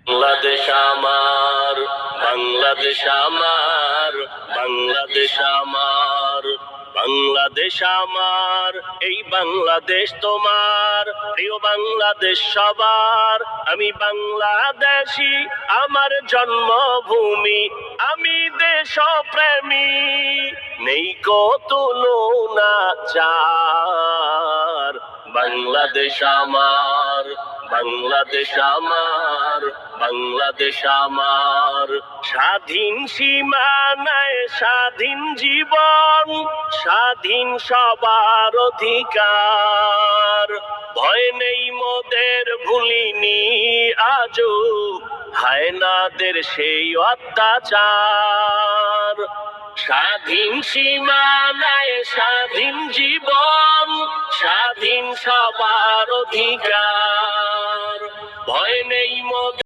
বাংলাদেশ আমার, বাংলাদেশ আমার, বাংলাদেশ আমার, বাংলাদেশ আমার, এই বাংলাদেশ তোমার। প্রিয় বাংলাদেশ সবার, আমি বাংলাদেশী, আমার জন্মভূমি, আমি দেশপ্রেমী, নেই কো তুলনা যার। বাংলাদেশ আমার, বাংলাদেশ আমার, বাংলাদেশ আমার, স্বাধীন সীমানায় স্বাধীন জীবন, স্বাধীন সবার অধিকার। ভয় নেই মোদের, ভুলিনি আজও হায়নাদের সেই অত্যাচার। স্বাধীন সীমানায় স্বাধীন জীবন, স্বাধীন সবার অধিকার। ভয় নেই মোদের।